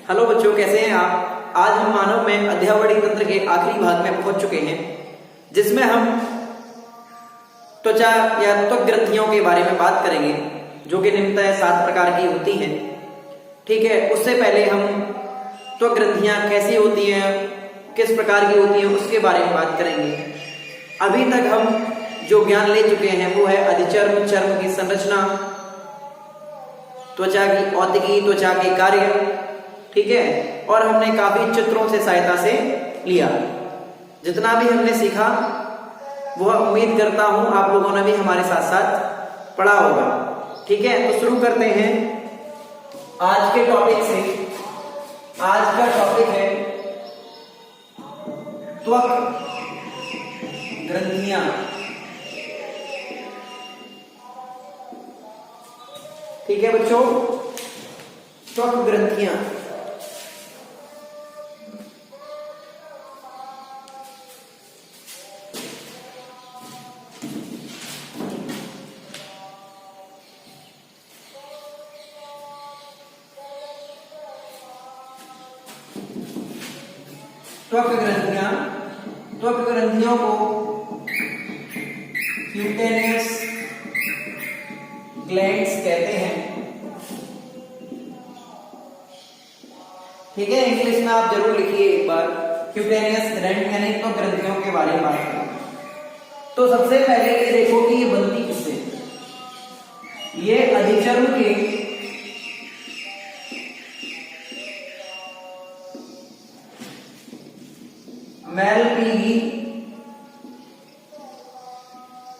Hello बच्चों, कैसे हैं आप। आज हम मानव में अध्ययन तंत्र के आखिरी भाग में पहुंच चुके हैं, जिसमें हम त्वचा या त्वक ग्रंथियों के बारे में बात करेंगे, जो कि निम्नतः 7 प्रकार की होती हैं। ठीक है, उससे पहले हम त्वक ग्रंथियां कैसी होती हैं, किस प्रकार की होती हैं, उसके बारे में बात करेंगे। अभी तक हम जो ज्ञान ले चुके हैं वो है अधिचर्म, चर्म की संरचना, त्वचा की औतिकी, त्वचा के कार्य। ठीक है, और हमने काफी चित्रों से सहायता से लिया। जितना भी हमने सीखा वह उम्मीद करता हूं आप लोगों ने भी हमारे साथ साथ पढ़ा होगा। ठीक है, तो शुरू करते हैं आज के टॉपिक से। आज का टॉपिक है त्वक ग्रंथियां। ठीक है बच्चों, त्वक ग्रंथियां। त्वक ग्रंथियां, त्वक ग्रंथियों को क्यूटेनियस ग्लैंड्स कहते हैं। ठीक है, इंग्लिश में आप जरूर लिखिए एक बार, क्यूटेनियस ग्लैंड यानी त्वक ग्रंथियों के बारे में बात करें। तो सबसे पहले ये देखो कि ये बनती किससे। ये अधिचर्म के मैलपीगी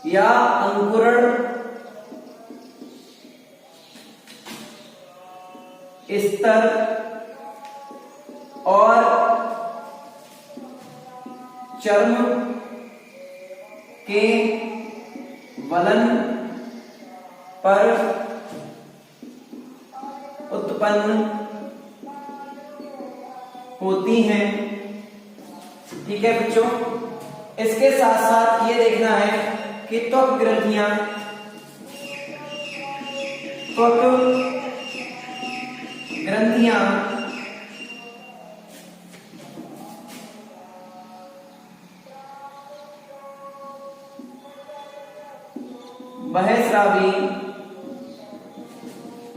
या अंकुरण स्तर और चर्म के वलन पर उत्पन्न होती हैं। ठीक है बच्चों, इसके साथ साथ ये देखना है कि त्वक ग्रंथियां, त्वक ग्रंथियां बहिस्रावी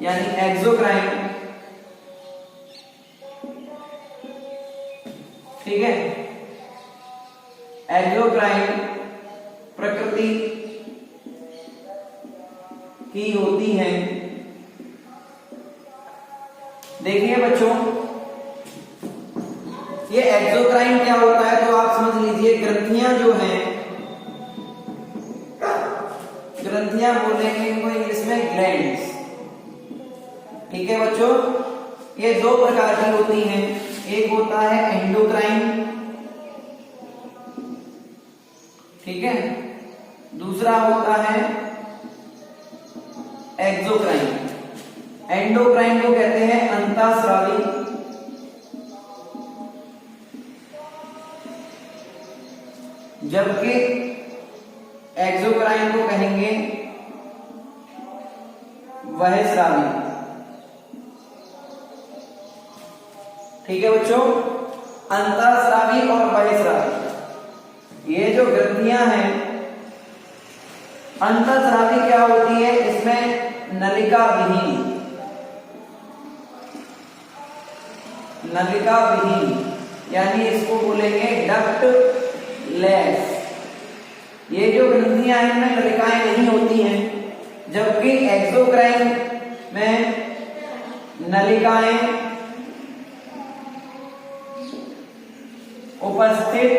यानी एक्सोक्राइन, ठीक है, एक्सोक्राइन प्रकृति की होती है। देखिए बच्चों, ये एक्सोक्राइन क्या होता है तो आप समझ लीजिए, ग्रंथियां जो हैं, ग्रंथियां बोलेंगे इनको इंग्लिश में ग्लैंड्स। ठीक है बच्चों, ये 2 प्रकार की होती हैं। एक होता है एंडोक्राइन, ठीक है, दूसरा होता है एक्सोक्राइन। एंडोक्राइन को कहते हैं अंतःस्रावी, जबकि एक्सोक्राइन को कहेंगे बहिस्रावी। ठीक है बच्चों, अंतःस्रावी और बहिस्रावी ये जो ग्रंथियां हैं, अंतःस्रावी क्या होती है, इसमें नलिका विहीन, नलिका विहीन यानी इसको बोलेंगे डक्ट लेस। ये जो ग्रंथियां हैं इनमें नलिकाएं नहीं होती हैं, जबकि एक्सोक्राइन में नलिकाएं उपस्थित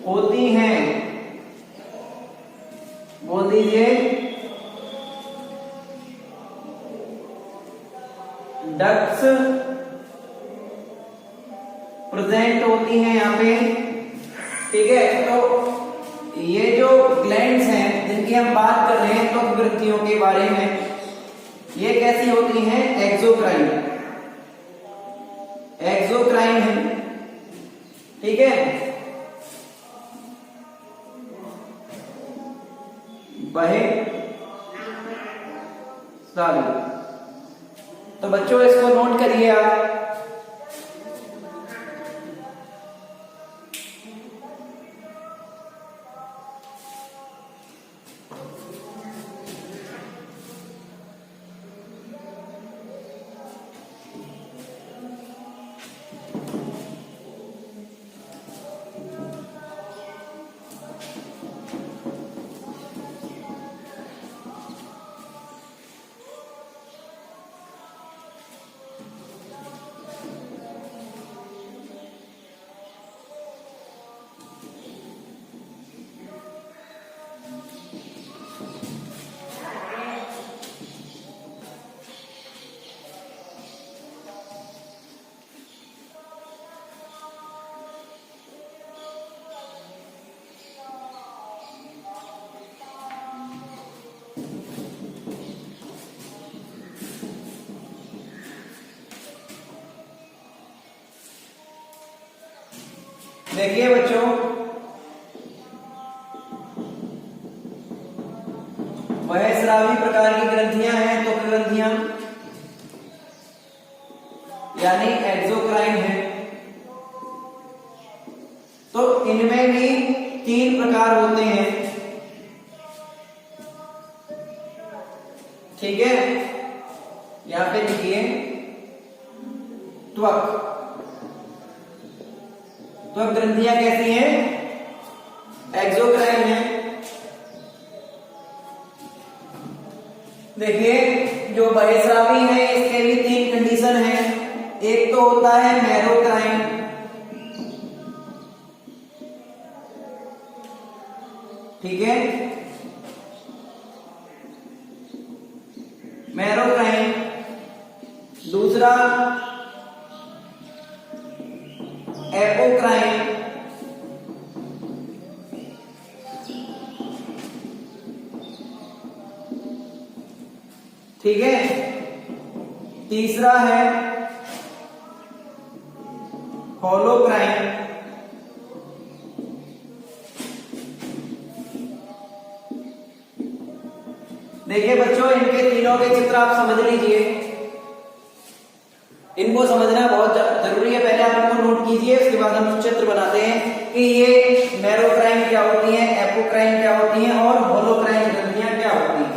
होती हैं। बोल दीजिए, डक्ट्स प्रेजेंट होती हैं यहाँ पे। ठीक है, तो ये जो ग्लैंड्स हैं जिनकी हम बात कर रहे हैं त्वक ग्रंथियों के बारे में, ये कैसी होती हैं, एक्सोक्राइन, एक्सोक्राइन है। ठीक है, बहिस्रावी। तो बच्चों इसको नोट करिए आप। देखिए बच्चों, बहिस्रावी प्रकार की ग्रंथियां हैं, तो ग्रंथियां यानी एक्सोक्राइन है। तो इनमें भी 3 प्रकार होते हैं, ठीक है। यहां पे लिखिए त्वक। त्वक ग्रंथियां कैसी हैं? एक्सोक्राइन है। देखिए जो बहिस्रावी है इसके भी 3 कंडीशन है। एक तो होता है मैरोक्राइन, ठीक है, मैरोक्राइन। दूसरा एपोक्राइन, ठीक है। तीसरा है होलोक्राइन। देखिए बच्चों, इनके तीनों के चित्र आप समझ लीजिए। इनको समझना बहुत जरूरी है। पहले आप इनको नोट कीजिए, उसके बाद हम चित्र बनाते हैं कि ये मैरोक्राइन क्या होती है, एपोक्राइन क्या होती है और होलोक्राइन ग्रंथियां क्या होती हैं।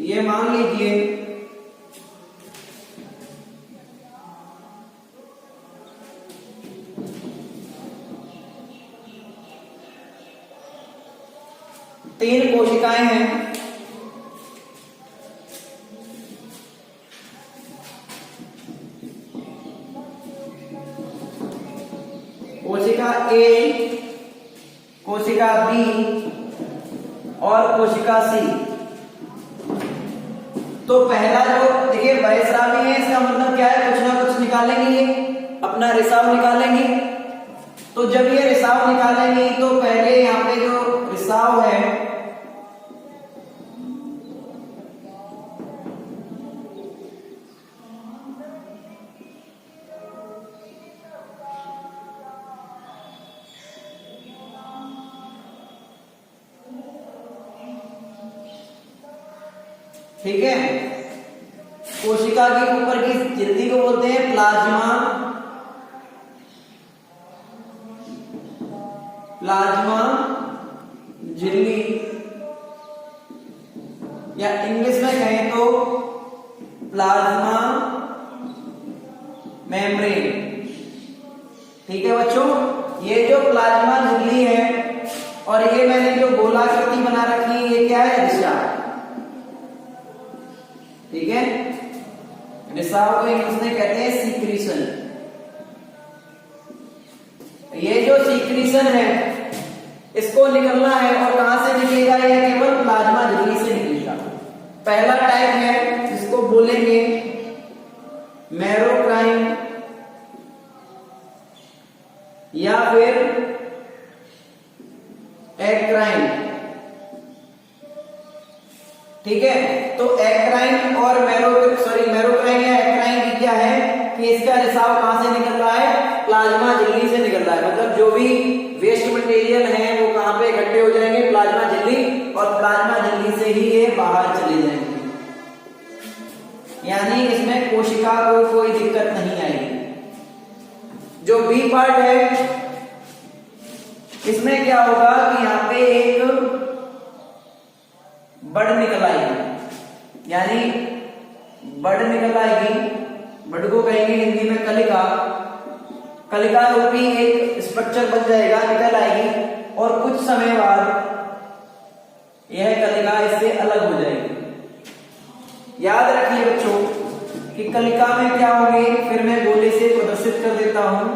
ये मान लीजिए तीन कोशिकाएं हैं। कोशिका ए, कोशिका बी और कोशिका सी। तो पहला जो देखिए बहिस्रावी है, इसका मतलब क्या है, कुछ ना कुछ निकालेंगे, ये अपना रिसाव निकालेंगे। तो जब ये रिसाव निकालेंगे तो पहले यहाँ पे जो रिसाव है ठीक है, कोशिका के ऊपर की झिल्ली को बोलते हैं प्लाज्मा। प्लाज्मा झिल्ली, या इंग्लिश में कहें तो प्लाज्मा मेम्ब्रेन। ठीक है बच्चों, ये जो प्लाज्मा झिल्ली है और ये मैंने जो गोलाकृति बना रखी है, ये क्या है, रिसाव। ठीक है, रिसाव को इंग्लिश में कहते हैं सीक्रीशन। ये जो सीक्रीशन है इसको निकलना है, और कहां से निकलेगा, यह केवल प्लाज्मा झिल्ली से निकलेगा। पहला टाइप है जिसको बोलेंगे मैरोक्राइन या फिर एक्राइन। ठीक है, तो एक्राइन और मैरोक्राइन या एक्राइन की क्या है कि इसका रिसाव कहां से निकल रहा है, प्लाज्मा झिल्ली से निकल रहा है। मतलब जो भी वेस्ट मटेरियल है वो कहां पे इकट्ठे हो जाएंगे, प्लाज्मा झिल्ली, और प्लाज्मा झिल्ली से ही ये बाहर चले जाएंगे। यानी इसमें कोशिका को कोई दिक्कत नहीं आएगी। जो बी पार्ट है इसमें क्या होगा कि यहां पे एक बड़ निकल आएगी, यानी बड़ निकल आएगी। बड़ को कहेंगे हिंदी में कलिका। कलिका रूपी एक स्ट्रक्चर बन जाएगा, निकल आएगी, और कुछ समय बाद यह कलिका इससे अलग हो जाएगी। याद रखिए बच्चों कि कलिका में क्या होंगे, फिर मैं गोले से प्रदर्शित कर देता हूं।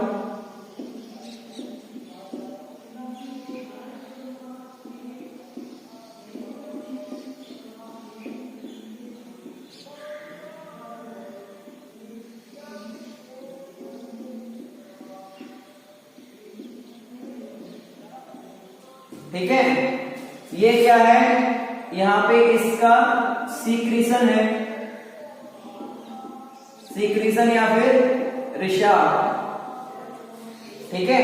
ठीक है, ये क्या है, यहां पे इसका सीक्रीशन है, सीक्रीशन या फिर रिसाव। ठीक है,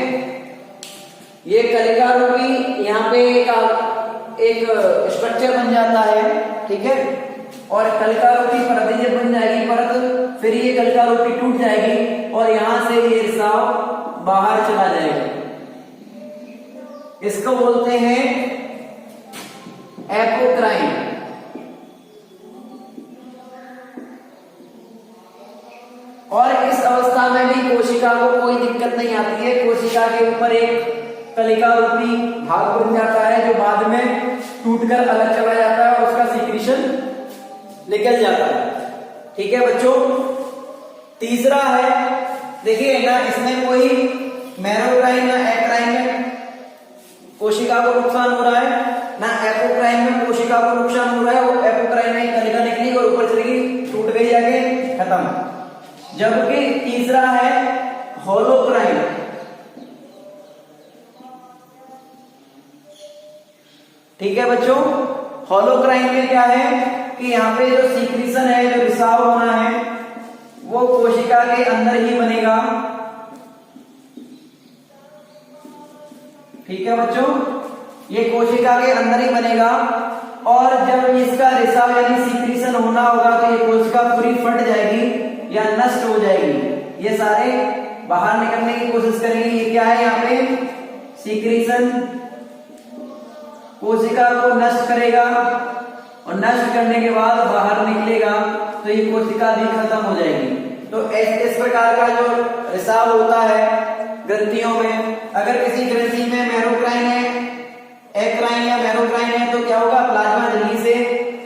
ये कलिका रूपी यहां पे एक स्ट्रक्चर बन जाता है। ठीक है, और कलिका रूपी परत जब बन जाएगी परत, फिर ये कलिका रूपी टूट जाएगी और यहां से ये रिसाव बाहर चला जाएगा। इसको बोलते हैं एपोक्राइन। और इस अवस्था में भी कोशिका को कोई दिक्कत नहीं आती है। कोशिका के ऊपर एक कलिका रूपी भाग बन जाता है जो बाद में टूटकर अलग चला जाता है और उसका सीक्रेशन निकल जाता है। ठीक है बच्चों, तीसरा है, देखिए ना, इसमें कोई मैरोक्राइन ना एक्राइन में कोशिका को नुकसान हो रहा है, ना एपोक्राइन में कोशिका को नुकसान हो रहा है। वो एपोक्राइन में कलिका निकली और ऊपर चली गई, टूट गई, जाके खत्म। जबकि तीसरा है होलोक्राइन। ठीक है बच्चों, होलोक्राइन में क्या है कि यहाँ पे जो सीक्रेशन है, जो रिसाव होना है, वो कोशिका के अंदर ही बनेगा। ठीक है बच्चों, ये कोशिका के अंदर ही बनेगा, और जब इसका रिसाव यानी सीक्रेशन होना होगा तो ये कोशिका पूरी फट जाएगी या नष्ट हो जाएगी। ये सारे बाहर निकलने की कोशिश करेंगे। ये क्या है, यहाँ पे सीक्रेशन कोशिका को नष्ट करेगा, और नष्ट करने के बाद बाहर निकलेगा तो ये कोशिका भी खत्म हो जाएगी। तो इस प्रकार का जो रिसाव होता है ग्रंथियों में, अगर किसी ग्रंथि में मैरोक्राइन है, एक्राइन या मैरोक्राइन है, तो क्या होगा, प्लाज्मा झिल्ली से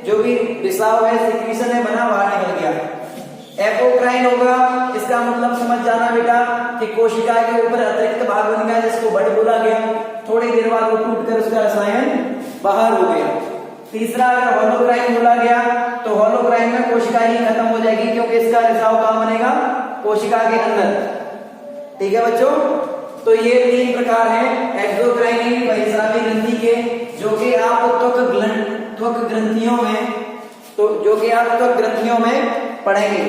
जो भी रिसाव है, सीक्रेशन है बना, बाहर निकल गया। एपोक्राइन होगा, इसका मतलब समझ जाना बेटा कि कोशिका के ऊपर अतिरिक्त भाग बन गया जिसको बड़ बोला गया, थोड़ी देर बाद वो टूटकर उसका रसायन बाहर हो गया। तीसरा अगर होलोक्राइन बोला गया तो होलोक्राइन में कोशिका ही खत्म हो जाएगी, क्योंकि इसका रिसाव कहां बनेगा, कोशिका के अंदर। ठीक है बच्चों, तो ये तीन प्रकार हैं एक्सोक्राइन बहिस्रावी ग्रंथि के, जो कि आप त्वक ग्रंथियों में, तो जो कि आप त्वक ग्रंथियों में पढ़ेंगे।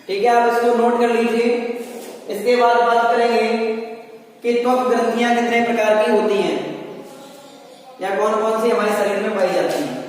ठीक है, आप इसको नोट कर लीजिए। इसके बाद बात करेंगे कि त्वक ग्रंथियां कितने प्रकार की होती हैं या कौन कौन सी हमारे शरीर में पाई जाती हैं।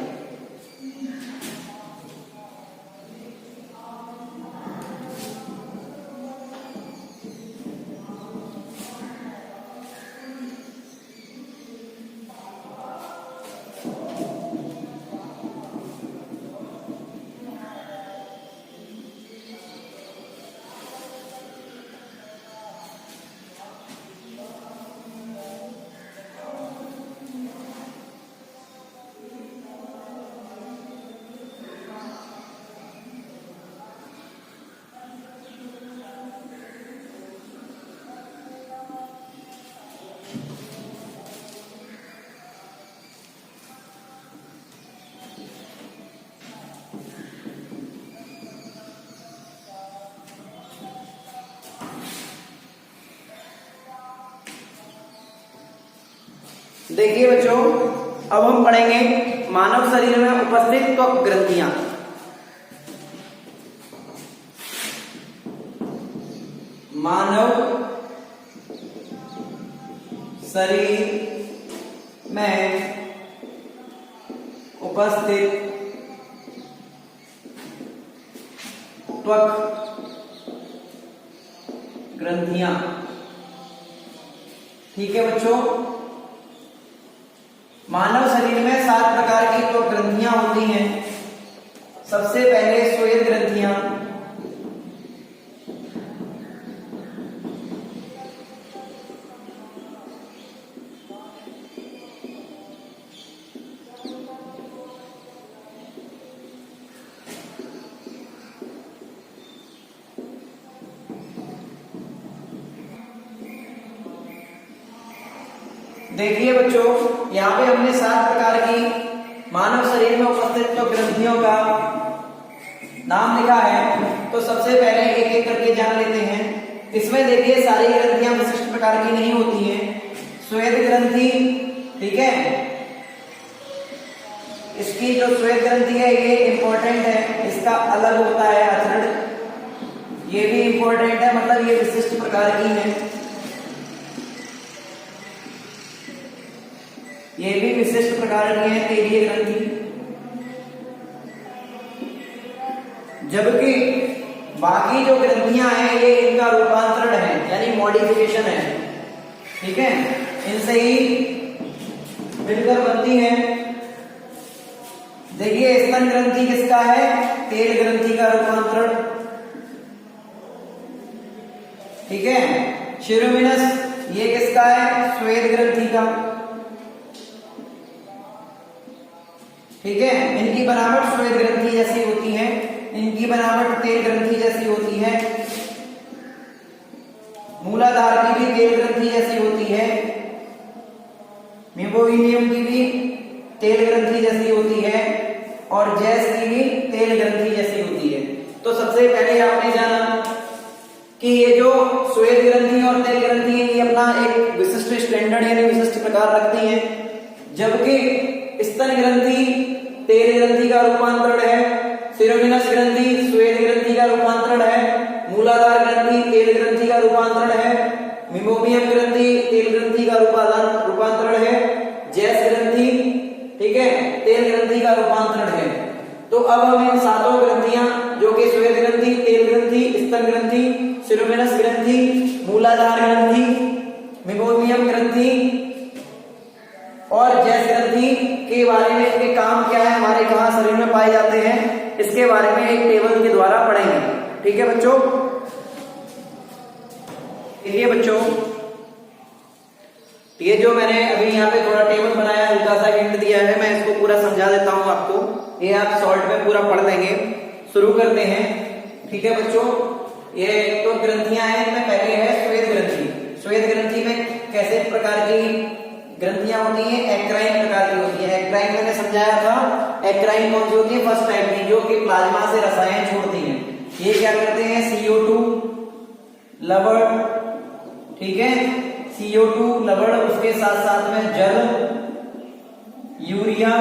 देखिए बच्चों, अब हम पढ़ेंगे मानव शरीर में उपस्थित त्वक ग्रंथियां। मानव शरीर में उपस्थित त्वक ग्रंथियां। ठीक है बच्चों, मानव शरीर में 7 प्रकार की त्वक ग्रंथियां होती हैं। सबसे पहले श्वेत ग्रंथियां, देखिए बच्चों, यहाँ पे हमने 7 प्रकार की मानव शरीर में उपस्थित त्वक ग्रंथियों का नाम लिखा है। तो सबसे पहले एक एक करके जान लेते हैं। इसमें देखिए सारी ग्रंथियां विशिष्ट प्रकार की नहीं होती हैं। श्वेत ग्रंथि, ठीक है, इसकी जो श्वेत ग्रंथि है ये इंपॉर्टेंट है, इसका अलग होता है आचरण, ये भी इंपॉर्टेंट है, मतलब ये विशिष्ट प्रकार की है, ये भी विशिष्ट प्रकार की है तेलीय ग्रंथि। जबकि बाकी जो ग्रंथियां हैं ये इनका रूपांतरण है, यानी मॉडिफिकेशन है। ठीक है, इनसे ही मिलकर बनती है। देखिए स्तन ग्रंथि किसका है? तेल ग्रंथि का रूपांतरण। ठीक है, शिरोमिनस ये किसका है? श्वेत ग्रंथि का। ठीक है, इनकी बनावट श्वेत ग्रंथि जैसी होती है, इनकी बनावट तेल ग्रंथि जैसी होती है। मूलाधार की भी तेल ग्रंथि जैसी होती है, मेम्ब्रेनियम की भी तेल ग्रंथि जैसी होती है, और जैस की भी तेल ग्रंथि जैसी होती है। तो सबसे पहले आपने जाना कि ये जो श्वेत ग्रंथि और तेल ग्रंथि है ये अपना एक विशिष्ट स्टैंडर्ड यानी विशिष्ट प्रकार रखती हैं। जबकि स्तन ग्रंथि तेल ग्रंथि का रूपांतरण है, सिरोमिनस ग्रंथि श्वेत ग्रंथि का रूपांतरण है, मूलाधार ग्रंथि तेल ग्रंथि का रूपांतरण है, मेम्ब्रेनियम ग्रंथि तेल ग्रंथि का रूपांतरण है, जैस ग्रंथि, ठीक है, तेल ग्रंथि का रूपांतरण है। तो अब हम इन 7 ग्रंथियां जो कि श्वेत ग्रंथि, तेल ग्रंथि, स्तन ग्रंथि, सिरोमिनस ग्रंथि, मूलाधार ग्रंथि, मेम्ब्रेनियम ग्रंथि और जैस ग्रंथि के बारे में, इनके काम क्या है, हमारे कहां शरीर में पाए जाते हैं, इसके बारे में एक टेबल के द्वारा पढ़ेंगे। ठीक है बच्चों, देखिए बच्चों, ये जो मैंने अभी यहाँ पे थोड़ा टेबल बनाया, हल्का सा हिंट दिया है, मैं इसको पूरा समझा देता हूं आपको, ये आप शॉर्ट में पूरा पढ़ लेंगे। शुरू करते हैं। ठीक है बच्चों, ये तो ग्रंथियां हैं, इनमें पहले है श्वेत ग्रंथि। श्वेत ग्रंथि में कैसे प्रकार की ग्रंथियां होती हैं? एक्राइन प्रकार की होती है। एक्राइन मैंने समझाया था, एक्राइन कौन सी होती है? फर्स्ट टाइप की, जो कि प्लाज्मा से रसायन छोड़ती हैं। ये क्या करते हैं? CO2 लवण, ठीक है, CO2 लवण, उसके साथ साथ में जल, यूरिया,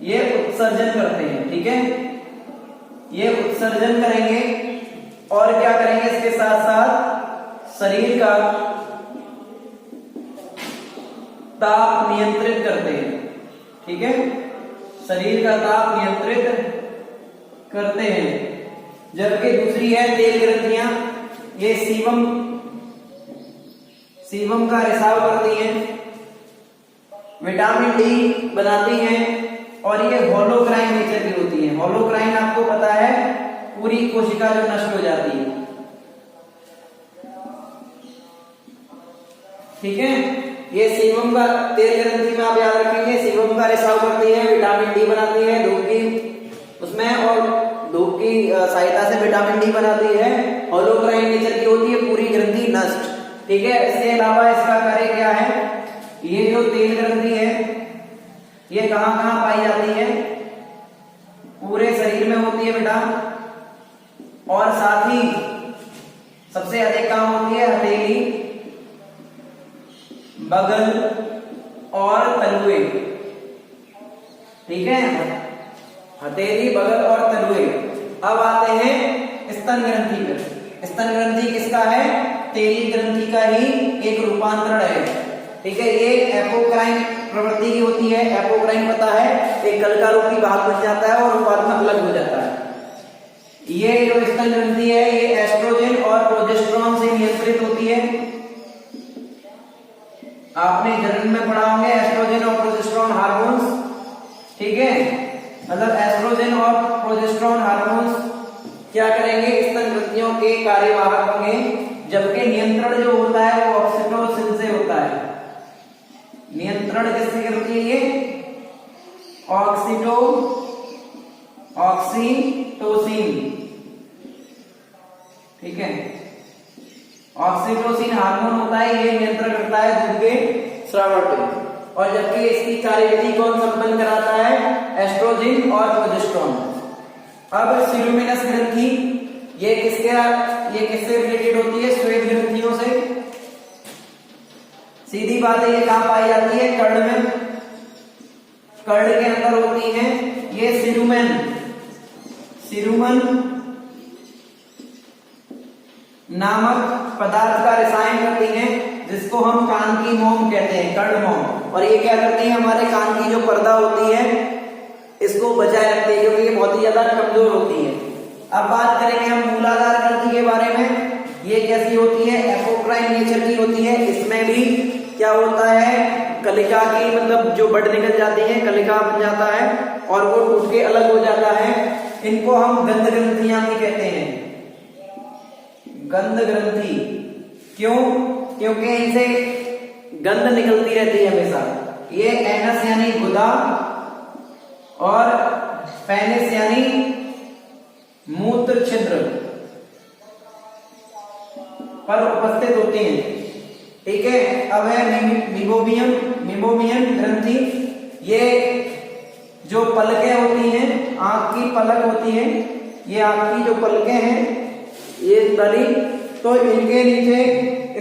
ये उत्सर्जन करते हैं। ठीक है, ये उत्सर्जन करेंगे और क्या करेंगे? इसके साथ साथ शरीर का ताप नियंत्रित करते हैं। ठीक है, शरीर का ताप नियंत्रित करते हैं। जबकि दूसरी है तेल ग्रंथियां, ये सीबम का रिसाव करती हैं, विटामिन डी बनाती हैं, और ये होलोक्राइन नेचर की होती है। होलोक्राइन आपको पता है, पूरी कोशिका जो नष्ट हो जाती है। ठीक है, ये सीबम का, तेल ग्रंथि में आप याद रखेंगे, सीबम का रिसाव करती है, विटामिन डी बनाती है धूप की उसमें, और धूप की सहायता से विटामिन डी बनाती है। होलोक्राइन नेचर की होती है, पूरी ग्रंथि नष्ट। ठीक है, इसके अलावा इसका कार्य क्या है? ये जो तेल ग्रंथि है ये कहां कहां पाई जाती है? पूरे शरीर में होती है बेटा, और साथ ही सबसे अधिक काम होती है हथेली, बगल और तलुए, ठीक है, हथेली, बगल और तलुए। अब आते हैं स्तन ग्रंथि पर। स्तन ग्रंथि किसका है? तेली ग्रंथि का ही एक रूपांतरण है, ठीक है। ये एपोक्राइन प्रवृत्ति की होती है। एपोक्राइन पता है, एक कलिका रूपी भाग बन जाता है और बाद में अलग हो जाता है। ये जो स्तन ग्रंथि है ये एस्ट्रोजन और प्रोजेस्टेरोन से नियंत्रित होती है। आपने जन्म में पढ़ा होंगे एस्ट्रोजन और प्रोजेस्टेरोन हार्मोन्स, ठीक है। मतलब एस्ट्रोजन और प्रोजेस्टेरोन हार्मोन्स क्या करेंगे? स्तन ग्रंथियों के कार्यवाहक होंगे, जबकि नियंत्रण जो होता है वो ऑक्सीटोसिन से होता है। नियंत्रण किससे करती है? ये ऑक्सीटोसिन, ठीक है। ऑक्सीटोसिन हार्मोन होता है, ये नियंत्रण करता है दूध के स्राव को, और जबकि इसकी कार्यविधि कौन संपन्न कराता है? एस्ट्रोजन और प्रोजेस्टेरोन। अब सिरुमिनस ग्रंथि ये किससे रिलेटेड होती है? श्वेत ग्रंथियों से। सीधी बात है, ये कहां पाई जाती है? कर्ण में, कर्ण के अंदर होती है। ये सिरुमन नामक पदार्थ का रसायन करती है, जिसको हम कान की मोम कहते हैं, कर्ण मोम। और ये क्या करती है? हमारे कान की जो पर्दा होती है इसको बचाए रखती है, क्योंकि ये बहुत ही ज्यादा कमजोर होती है। अब बात करेंगे हम मूलाधार ग्रंथि के बारे में। ये कैसी होती है? एपोक्राइन नेचर की होती है। इसमें भी क्या होता है? कलिका की मतलब जो बड निकल जाती है, कलिका बन जाता है और वो टूट के अलग हो जाता है। इनको हम गंध ग्रंथियां भी कहते हैं, गंध ग्रंथि। क्यों? क्योंकि इनसे गंध निकलती रहती है हमेशा। ये एनस यानी गुदा और पेनिस यानी मूत्र छिद्र पर उपस्थित होते हैं, ठीक है। अब है मीबोमियन ग्रंथि। ये जो पलकें होती हैं, आंख की पलक होती है, ये आंख की जो पलकें हैं ये तली, तो इनके नीचे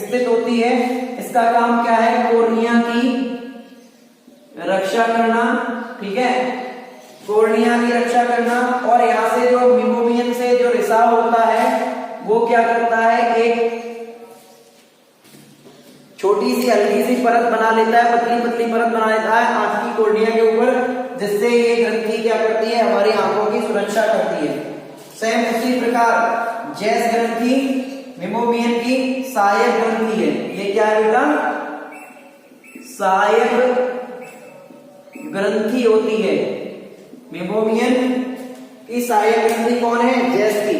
स्थित होती है। इसका काम क्या है? कोर्निया की रक्षा करना, ठीक है, कोर्निया की रक्षा करना। और यहाँ से जो मीबोमियन से जो रिसाव होता है वो क्या करता है? एक छोटी सी हल्की सी परत बना लेता है, पतली पतली परत बना लेता है आंख की कोर्निया के ऊपर, जिससे ये ग्रंथि क्या करती है? हमारी आंखों की सुरक्षा करती है। सेम उसी प्रकार जैस ग्रंथि मीबोमियन की सहायक ग्रंथि है। ये क्या है बेटा? सहायक ग्रंथि होती है। मीबोमियन की सहायक ग्रंथि कौन है? जैस की,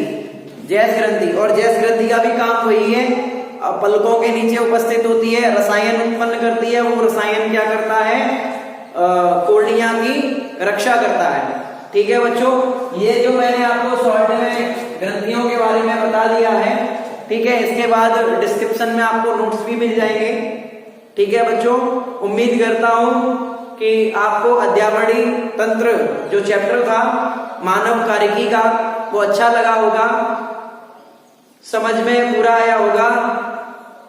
जैस ग्रंथि। और जैस ग्रंथि का भी काम वही है, पलकों के नीचे उपस्थित होती है, रसायन उत्पन्न करती है। वो रसायन क्या करता है? कोर्निया की रक्षा करता है, ठीक है बच्चों। ये जो मैंने आपको शॉर्ट में ग्रंथियों के बारे में बता दिया है, ठीक है। इसके बाद डिस्क्रिप्शन में आपको नोट्स भी मिल जाएंगे, ठीक है बच्चों। उम्मीद करता हूं कि आपको अध्यावरणी तंत्र जो चैप्टर था मानव कार्यकी का वो अच्छा लगा होगा, समझ में पूरा आया होगा,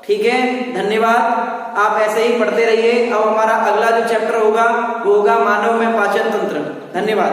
ठीक है। धन्यवाद। आप ऐसे ही पढ़ते रहिए। अब हमारा अगला जो चैप्टर होगा वो होगा मानव में पाचन तंत्र। धन्यवाद।